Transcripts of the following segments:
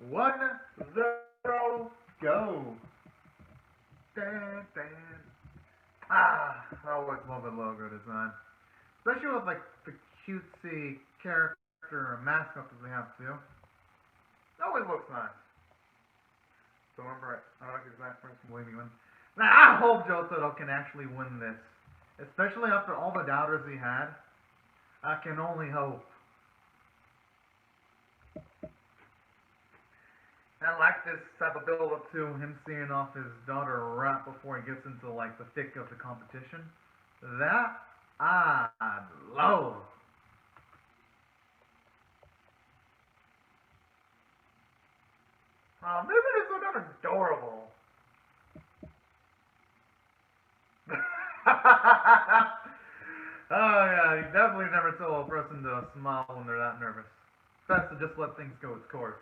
1-0, go. Dun, dun. Ah, I always love the logo design. Especially with like the cutesy character or mascot that they have too. It always looks nice. So remember, I don't know exactly what you win. Now I hope Jotaro can actually win this. Especially after all the doubters he had. I can only hope. And I like this type of build up to him seeing off his daughter right before he gets into like the thick of the competition. That I love. Oh, maybe it's so damn adorable. Oh yeah, you definitely never tell a person to smile when they're that nervous. Best to just let things go its course.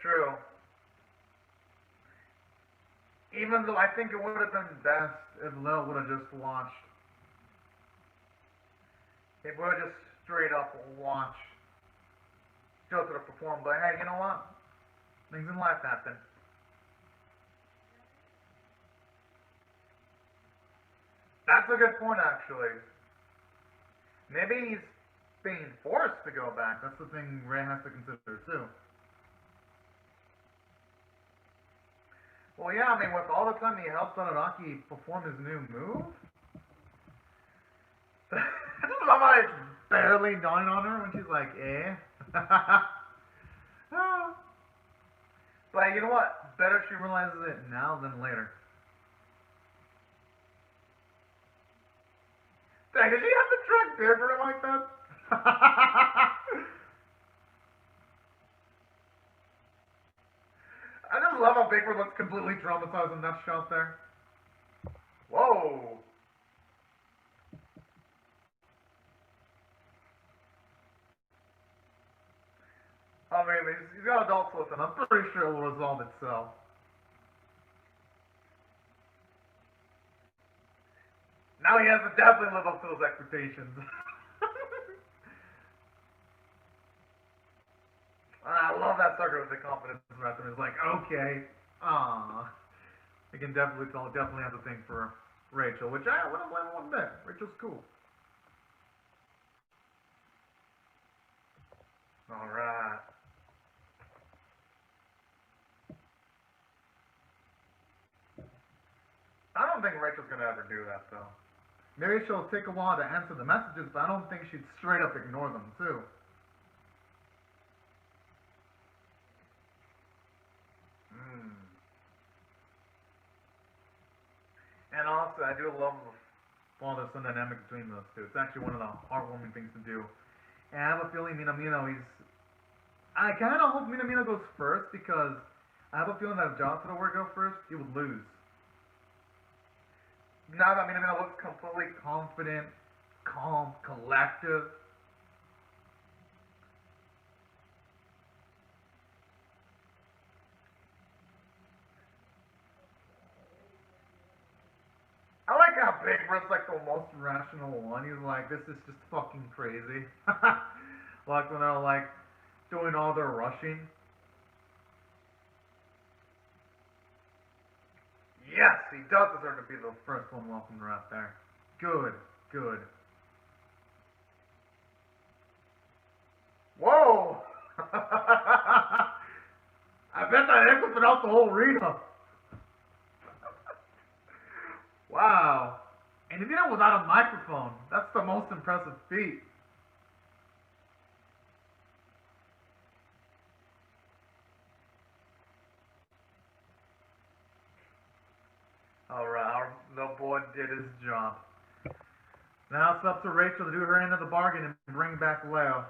True. Even though I think it would have been best if Lil would have just watched. He would have just straight up watched Jotaro perform, but hey, you know what? Things in life happen. That's a good point, actually. Maybe he's being forced to go back. That's the thing Ray has to consider, too. Well, yeah, I mean, with all the time he helped Todoroki perform his new move, I just love how it's barely dawning on her when she's like, eh. But you know what? Better she realizes it now than later. Dang, did she have to track there for it like that? I just love how Baker looks completely traumatized in that shot there. Whoa! I mean, he's got adults with him. I'm pretty sure it will resolve itself. Now he has to definitely live up to those expectations. I love that sucker with the confidence right there. It's like, okay, I can definitely tell, definitely have a thing for Rachel, which I wouldn't blame one bit. Rachel's cool. Alright. I don't think Rachel's gonna ever do that, though. Maybe she'll take a while to answer the messages, but I don't think she'd straight up ignore them, too. And also, I do love father-son dynamic between those two. It's actually one of the heartwarming things to do. And I have a feeling Minamino, I kind of hope Minamino goes first, because I have a feeling that if Jotaro were to go first, he would lose. Now that Minamino looks completely confident, calm, collective. I like how Big Bird's like the most rational one. He's like, this is just fucking crazy. Like when they're like doing all their rushing. Yes, he does deserve to be the first one welcomed right there. Good, good. Whoa! I bet that echoed throughout the whole arena. Wow. And he did it without a microphone. That's the most impressive feat. Alright, the boy did his job. Now it's up to Rachel to do her end of the bargain and bring back Leo.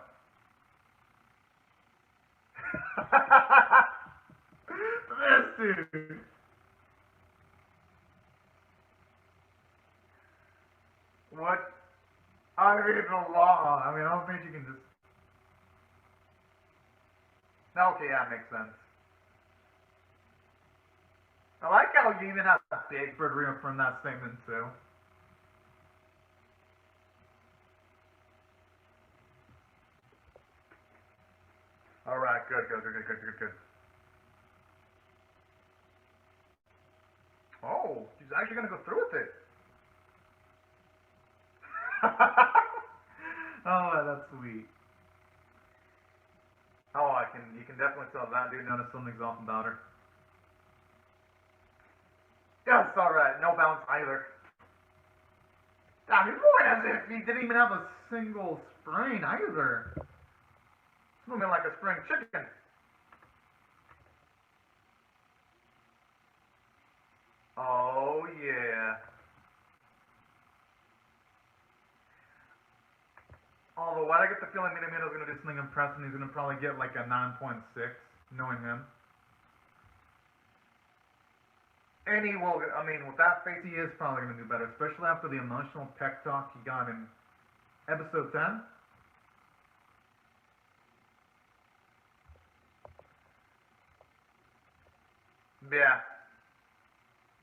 This dude. What? I mean, the law. I mean, I don't think you can just. Okay, yeah, makes sense. I like how you even have Big Bird reaffirm that statement, too. good, good, good, good, good, good, good. Oh, she's actually gonna go through with it. Oh, that's sweet. Oh, you can definitely tell that dude noticed something's off about her. Yeah, it's alright, no bounce either. Damn, he's moving as if he didn't even have a single sprain either. He's moving like a spring chicken. Oh, yeah. Although, why I get the feeling Minamino's going to do something impressive and he's going to probably get like a 9.6, knowing him. And he will, I mean, with that face, he is probably going to do better, especially after the emotional pep talk he got in episode 10. Yeah.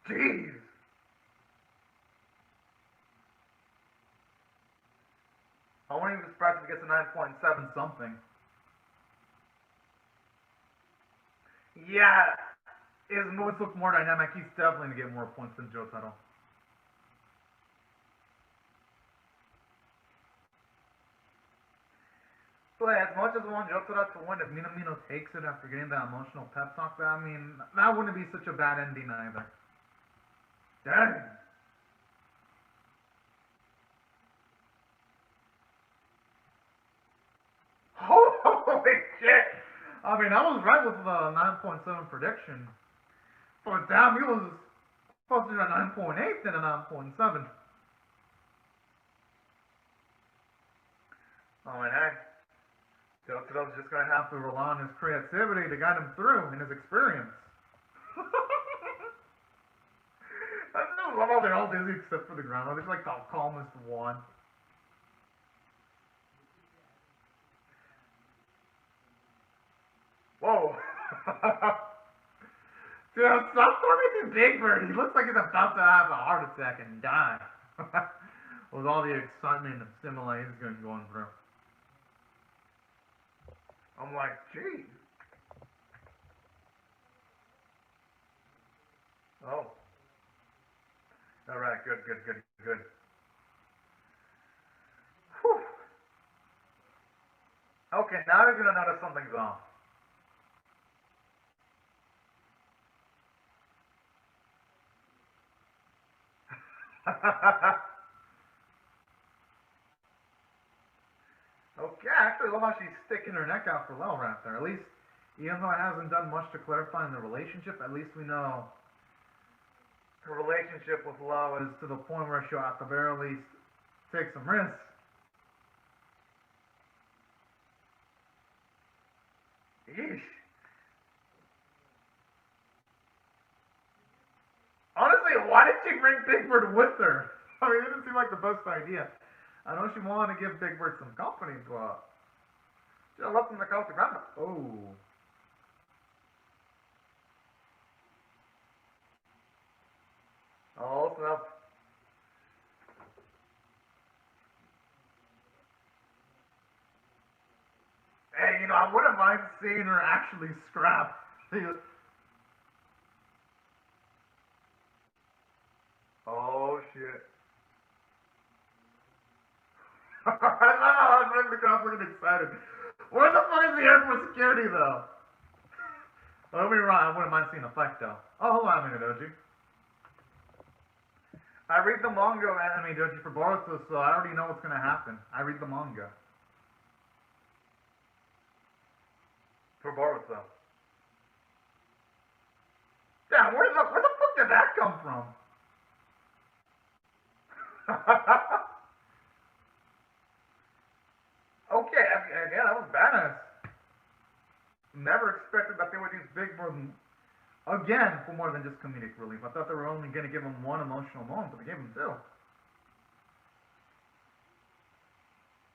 Jeez. I wouldn't even be surprised if he gets a 9.7 something. Yeah. His moves look more dynamic. He's definitely going to get more points than Jotaro. But as much as I want Jotaro to win, if Minamino takes it after getting that emotional pep talk, I mean, that wouldn't be such a bad ending either. Dang. Holy shit! I mean, I was right with the 9.7 prediction. But damn, he was supposed to do a 9.8 than a 9.7. Oh, and hey, Jotaro's just going to have to rely on his creativity to guide him through and his experience. I just love how they're all dizzy except for the ground. They're like the calmest one. Whoa. Dude, stop tormenting Big Bird. He looks like he's about to have a heart attack and die. With all the excitement and stimuli he's going through. I'm like, geez. Oh. Alright, good, good, good, good. Whew. Okay, now he's gonna notice something's off. Okay, actually, I love how she's sticking her neck out for Lil right there. At least, even though it hasn't done much to clarify in the relationship, at least we know her relationship with Lo is to the point where she'll at the very least take some risks. Yeesh. Honestly, why did she bring Big Bird with her? I mean, it didn't seem like the best idea. I know she wanted to give Big Bird some company, but she left him to go to grandma. Oh. Oh, snap. Hey, I wouldn't mind seeing her actually scrap. Oh, shit. I love how I'm running across looking excited. Where the fuck is the airport security, though? Don't be wrong, I wouldn't mind seeing a fight, though. Oh, hold on a minute, Doji. I read the manga anime, Doji, for Boruto, so I already know what's gonna happen. I read the manga. For Boruto. Yeah, where the fuck did that come from? Okay, again, that was badass. Never expected that they would use Big Bird again for more than just comedic relief. I thought they were only going to give him one emotional moment, but they gave him two.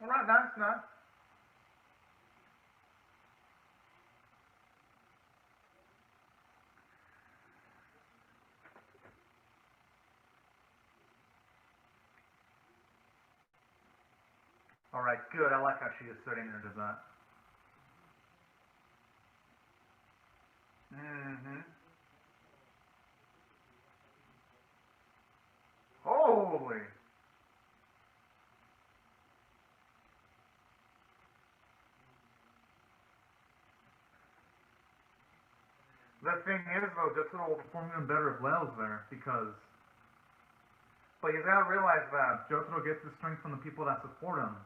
Alright, nice, nice. Alright, good. I like how she is setting her design. Mm-hmm. Holy. The thing is, though, Jotaro will perform even better if Leo's there, because... But you gotta realize that Jotaro gets his strength from the people that support him.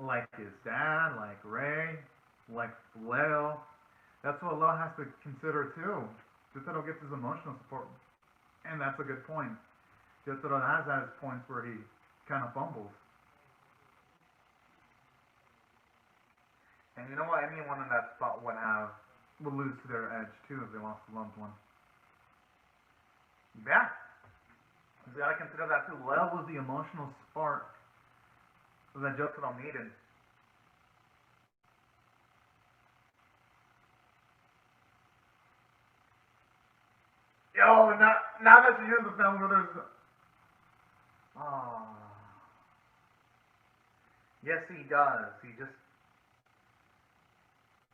Like his dad, like Ray, like Leo. That's what Leo has to consider, too. Jotaro gets his emotional support. And that's a good point. Jotaro has had his points where he kind of fumbles. And you know what? Anyone in that spot would lose to their edge too if they lost a loved one. Yeah. You gotta consider that too. Leo was the emotional spark that Jotaro needed. Yo, now that you use the film where there's... Oh. Yes, he does. He just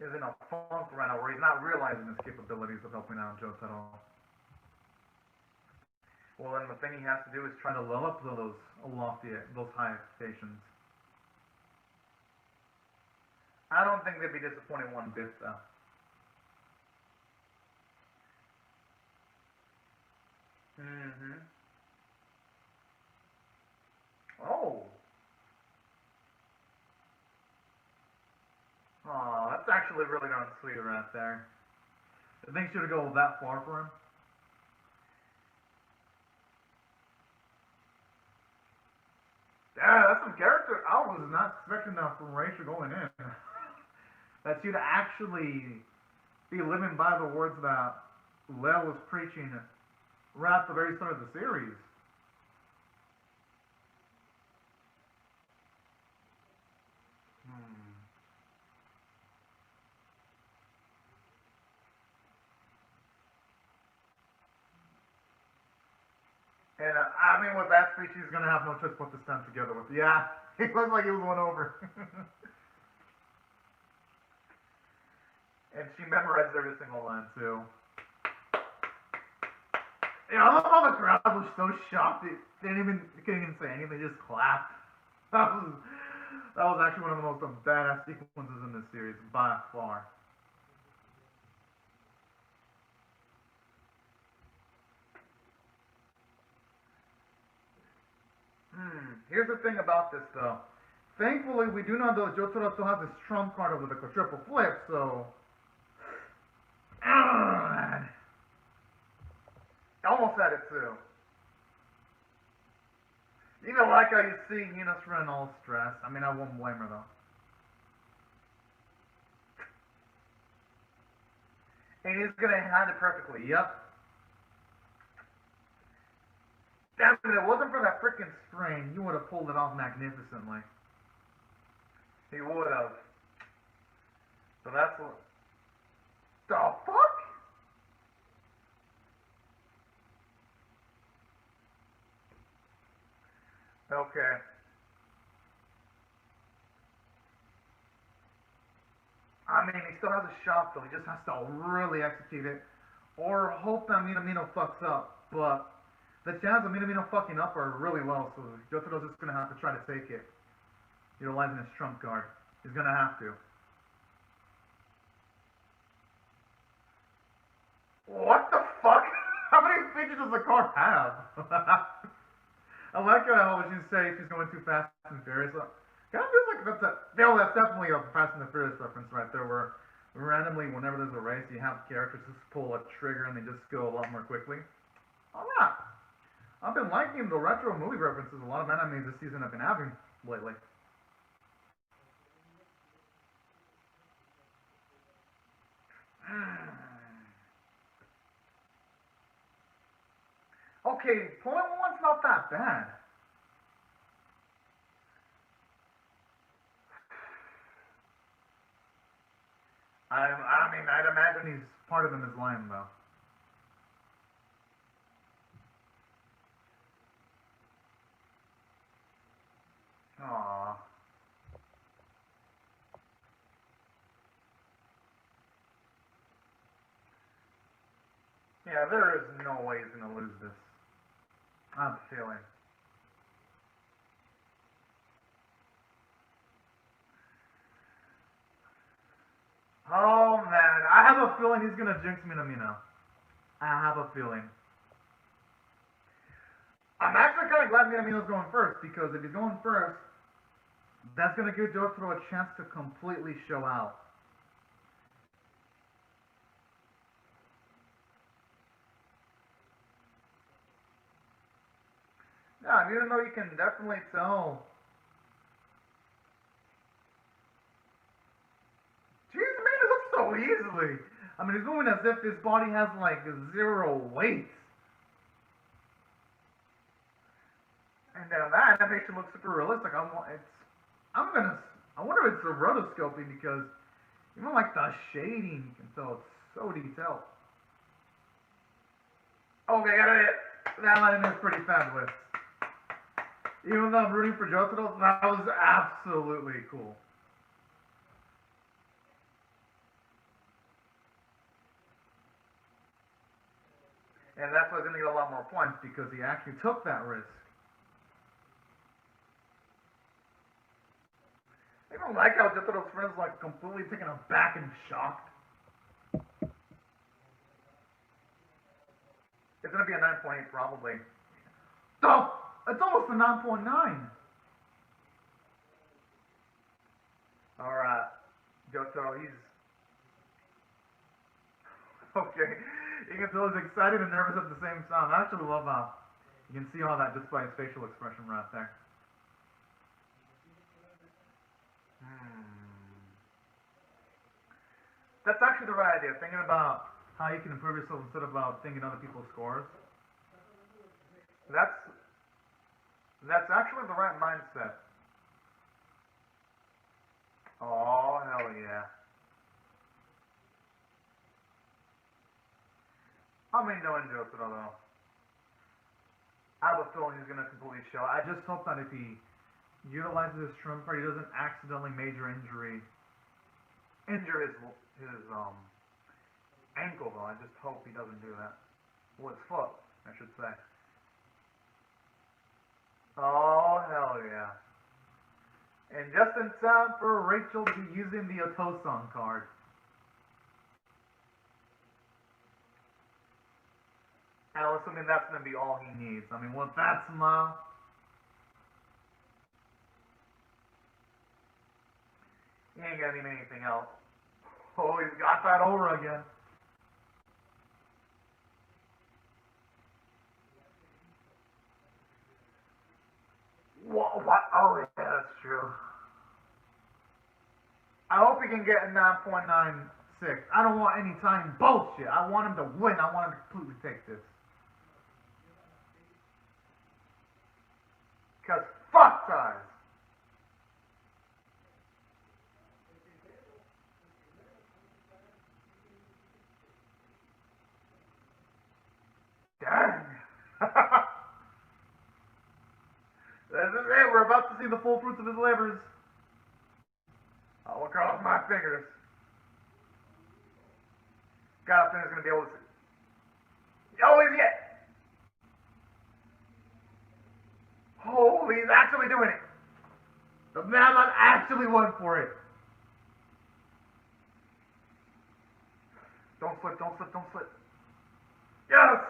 is in a funk right now where he's not realizing his capabilities of helping out Jotaro. Well, then the thing he has to do is try to level up those high expectations. I don't think they'd be disappointed one bit, though. Mm-hmm. Oh. Oh, that's actually really darn sweet right there. I think should have gone that far for him. Yeah, that's some character. I was not expecting that from Rachel going in. That you'd actually be living by the words that Leo was preaching right at the very start of the series. And I mean, with that speech, he's gonna have no choice but to stand together with. Yeah, he looks like he was won over. And she memorized every single line too. Yeah, I love how the crowd was so shocked. They couldn't even say anything. They just clapped. That was actually one of the most badass sequences in this series by far. Here's the thing about this, though. Thankfully, we do know that Jotaro still has his trump card over the triple flip, so... I almost had it, too. Even like how you see Eunice run all stressed. I mean, I won't blame her, though. And he's gonna hand it perfectly. Yep. Damn it, if it wasn't for that freaking strain, you would have pulled it off magnificently. He would have. So that's what... The fuck? Okay. I mean, he still has a shot, though. He just has to really execute it. Or hope that Minamino fucks up. But the chances of Minamino fucking up are really low, so Jotaro's just going to have to try to take it. Utilizing his trump card. He's going to have to. What the fuck? How many features does the car have? I like how she say she's going too fast and furious. Kind of feels like that's definitely a Fast and the Furious reference right there, where randomly, whenever there's a race, you have characters just pull a trigger and they just go a lot more quickly. Alright. I've been liking the retro movie references a lot of animes this season have been having lately. Okay, point one's not that bad. I mean, I'd imagine he's part of him is lying, though. Aww. Yeah, there is no way he's gonna lose this. I have a feeling. Oh man, I have a feeling he's gonna jinx Minamino. I have a feeling. I'm actually kind of glad Minamino's going first, because if he's going first, that's gonna give Jotaro a chance to completely show out. Yeah, even though you can definitely tell. Jeez, man, it looks so easily. I mean, he's moving as if his body has like 0 weight. And that animation looks super realistic. I wonder if it's the rotoscoping, because even like the shading, you can tell it's so detailed. Okay, got it. That line is pretty fabulous. Even though I'm rooting for Jotaro, that was absolutely cool. And that's why he's going to get a lot more points, because he actually took that risk. I don't like how Jotaro's friend's like completely taken aback and shocked. It's going to be a 9.8 probably. Oh! It's almost a 9.9. Alright. Jotaro, he's... Okay. You can tell he's excited and nervous at the same time. I actually love how you can see all that just by his facial expression right there. That's actually the right idea. Thinking about how you can improve yourself instead of about thinking other people's scores. That's actually the right mindset. Oh, hell yeah. I mean, no Jotaro though. I have a feeling he's going to completely show. I just hope that if he utilizes his shrimp part, he doesn't accidentally injure his ankle though. I just hope he doesn't do that. Well, his foot, I should say. Oh, hell yeah. And just in time for Rachel to be using the Otosan card. And I'm assuming that's going to be all he needs. I mean, with that smile. He ain't going to need anything else. Oh, he's got that aura again. What? Oh, yeah, that's true. I hope he can get a 9.96. I don't want any time bullshit. I want him to win. I want him to completely take this. Because fuck ties. Dang. This is it. We're about to see the full fruits of his labors. I will cross my fingers. God, I think he's going to be able to see. Oh, he's yet. Holy, he's actually doing it. The man actually went for it. Don't slip, don't slip, don't slip. Yes!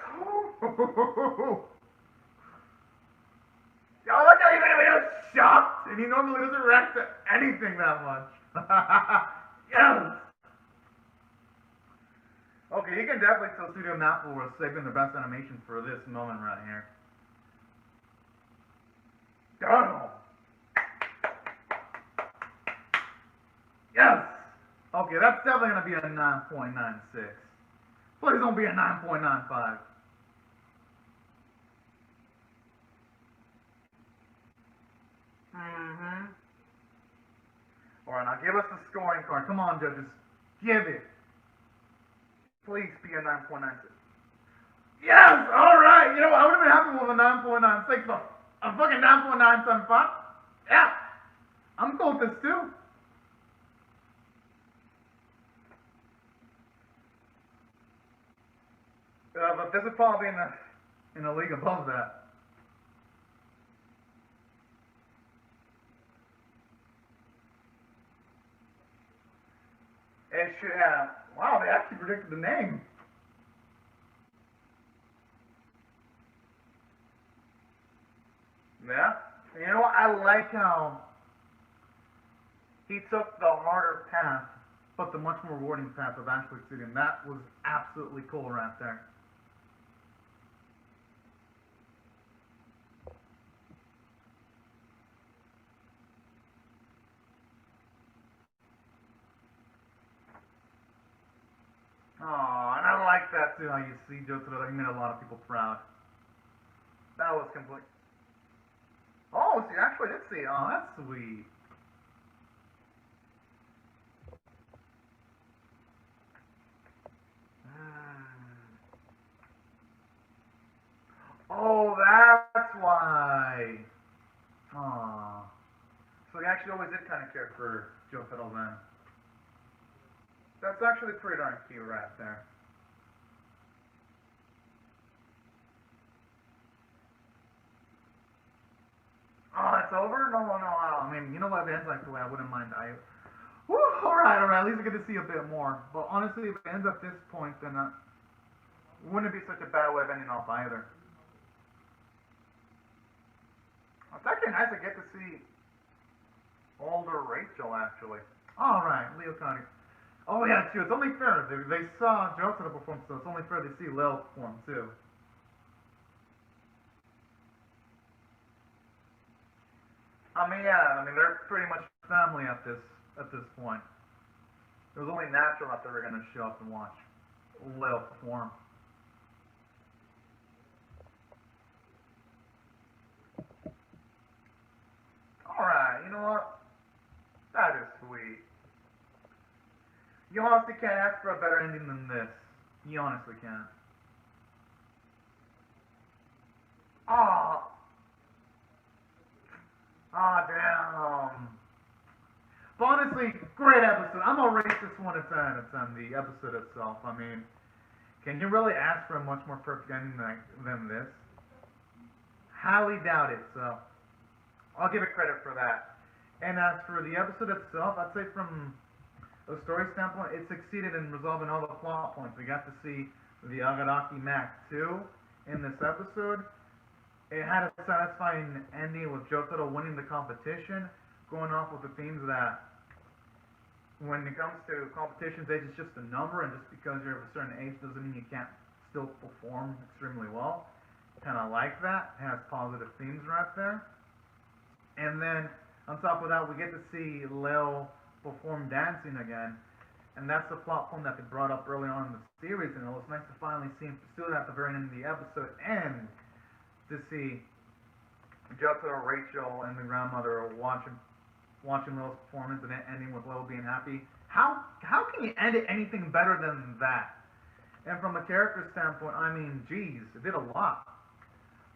Yo, look how even he was shocked, and he normally doesn't react to anything that much. Yes! Okay, you can definitely tell Studio Napple was saving the best animation for this moment right here. Damn! Yes! Okay, that's definitely going to be a 9.96. Please don't be a 9.95. Alright, now give us the scoring card. Come on, judges. Give it. Please be a 9.96. Yes! Alright! You know what? I would have been happy with a 9.96, but a fucking 9.975? Yeah! I'm cool with this too. But this would probably be in a league above that. It should have. Wow, they actually predicted the name. Yeah. You know what? I like how he took the harder path, but the much more rewarding path of actually succeeding. That was absolutely cool right there. Oh, and I like that too, how you see Jotaro, he made a lot of people proud. That was complete. Oh, so you actually did see. Oh, that's sweet. Oh, that's why. Aw. So he actually always did kind of care for Jotaro then. That's actually pretty darn cute right there. Oh, it's over? No, no, no. I mean, you know what? If it ends like the way I wouldn't mind. Woo, alright, alright. At least I get to see a bit more. But honestly, if it ends at this point, then wouldn't it be such a bad way of ending off either. It's actually nice to get to see older Rachel, actually. Alright, Leo County. Oh, yeah, true. It's only fair. They saw Jotaro perform, so it's only fair they see Lil perform, too. I mean, yeah, I mean, they're pretty much family at this point. It was only natural that they were going to show up and watch Lil perform. Alright, you know what? That is sweet. You honestly can't ask for a better ending than this. You honestly can't. Ah, damn. But honestly, great episode. I'm gonna rate this one a 10. It's on the episode itself. I mean, can you really ask for a much more perfect ending than this? Highly doubt it. So I'll give it credit for that. And as for the episode itself, I'd say from a story standpoint, it succeeded in resolving all the plot points. We got to see the Agaraki Mac 2 in this episode. It had a satisfying ending with Jotaro winning the competition, going off with the themes that when it comes to competitions, age is just a number, and just because you're of a certain age doesn't mean you can't still perform extremely well. Kind of like that. It has positive themes right there. And then on top of that, we get to see Lil perform dancing again, and that's the plot point that they brought up early on in the series, and it was nice to finally see him pursue that at the very end of the episode, and to see Jotaro, Rachel, and the grandmother watching Lil's performance and it ending with Lil being happy. How can you end it anything better than that? And from a character standpoint, I mean, geez, it did a lot.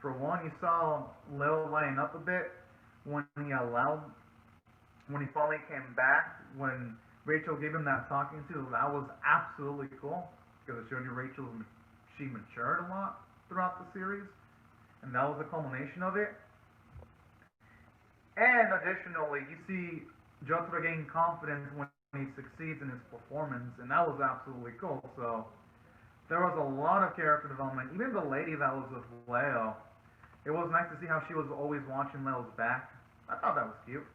For one, you saw Lil lighten up a bit when he finally came back, when Rachel gave him that talking to. That was absolutely cool, because it showed you she matured a lot throughout the series, and that was the culmination of it. And additionally, you see Jotaro gain confidence when he succeeds in his performance, and that was absolutely cool. So there was a lot of character development. Even the lady that was with Leo, it was nice to see how she was always watching Leo's back. I thought that was cute.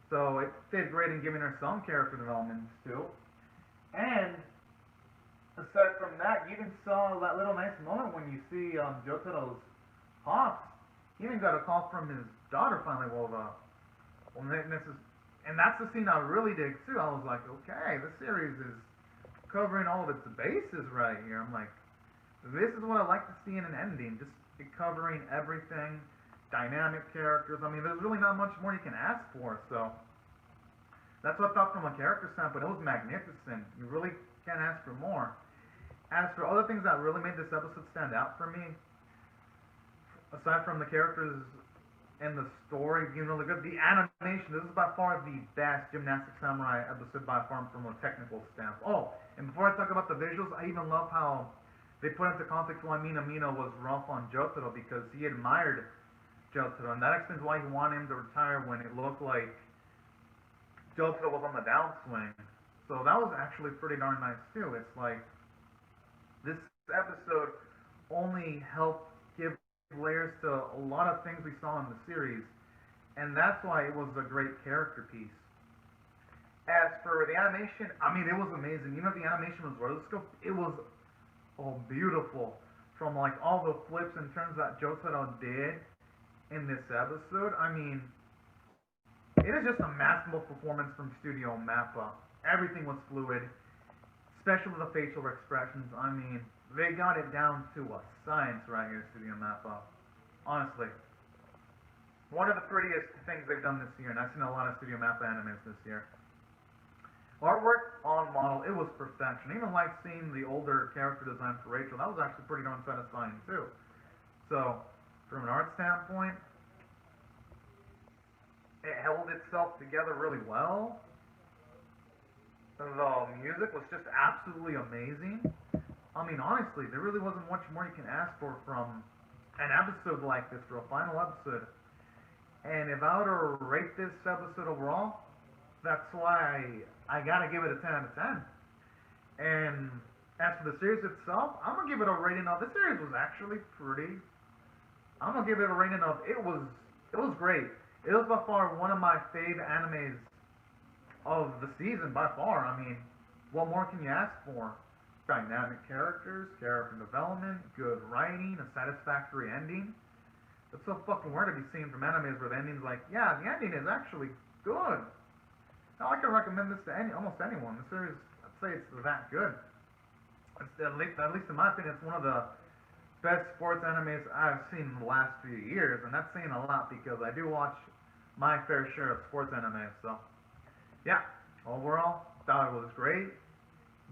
So it did great in giving her some character developments too. And aside from that, you even saw that little nice moment when you see Jotaro's Hawks. He even got a call from his daughter finally. And that's the scene I really dig too. I was like, okay, this series is covering all of its bases right here. I'm like, this is what I like to see in an ending. Just covering everything, dynamic characters. I mean, there's really not much more you can ask for. So that's what I thought from a character standpoint. It was magnificent. You really can't ask for more. As for other things that really made this episode stand out for me, aside from the characters and the story being really good, the animation, this is by far the best Gymnastics Samurai episode by far from a technical standpoint. Oh, and before I talk about the visuals, I even love how they put into context why Minamino was rough on Jotaro because he admired Jotaro, and that explains why he wanted him to retire when it looked like Jotaro was on the downswing. So that was actually pretty darn nice too. It's like this episode only helped give layers to a lot of things we saw in the series, and that's why it was a great character piece. As for the animation, I mean, it was amazing. You know, the animation was rotoscope. It was beautiful. From like all the flips and turns that Jotaro did in this episode. I mean, it is just a masterful performance from Studio Mappa. Everything was fluid, especially the facial expressions. I mean, they got it down to a science right here, Studio Mappa. Honestly. One of the prettiest things they've done this year, and I've seen a lot of Studio Mappa animes this year. Artwork on model, it was perfection. Even like seeing the older character design for Rachel, that was actually pretty darn satisfying too. So, from an art standpoint, it held itself together really well. The music was just absolutely amazing. I mean, honestly, there really wasn't much more you can ask for from an episode like this, for a final episode. And if I were to rate this episode overall, that's why I gotta give it a 10 out of 10. And as for the series itself, I'm gonna give it a rating of, this series was actually pretty, I'm gonna give it a rating of, it was great. It was by far one of my fave animes of the season, by far. I mean, what more can you ask for? Dynamic characters, character development, good writing, a satisfactory ending. It's so fucking weird to be seen from animes where the ending's like, yeah, the ending is actually good. Now, I can recommend this to almost anyone. The series, I'd say it's that good. It's, at least in my opinion, it's one of the best sports animes I've seen in the last few years, and that's saying a lot because I do watch my fair share of sports anime. So, yeah, overall, thought it was great.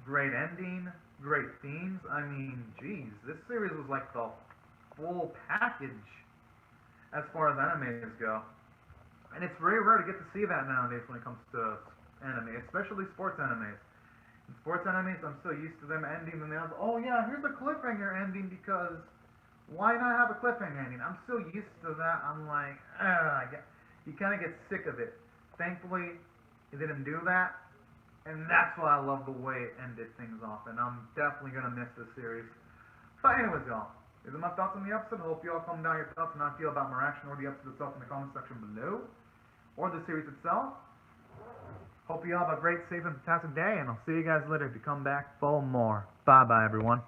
Great ending, great themes. I mean, geez, this series was like the full package as far as animes go. And it's very rare to get to see that nowadays when it comes to anime, especially sports animes. In sports animes, I'm so used to them ending and they're like, oh yeah, here's a cliffhanger ending because why not have a cliffhanger ending? I'm so used to that, I'm like, you kind of get sick of it. Thankfully, it didn't do that, and that's why I love the way it ended things off, and I'm definitely going to miss this series. But anyways, y'all, these are my thoughts on the episode. Hope you all comment down your thoughts and how you feel about my reaction or the episode itself in the comment section below, or the series itself. Hope you all have a great, safe, and fantastic day, and I'll see you guys later if you come back for more. Bye-bye, everyone.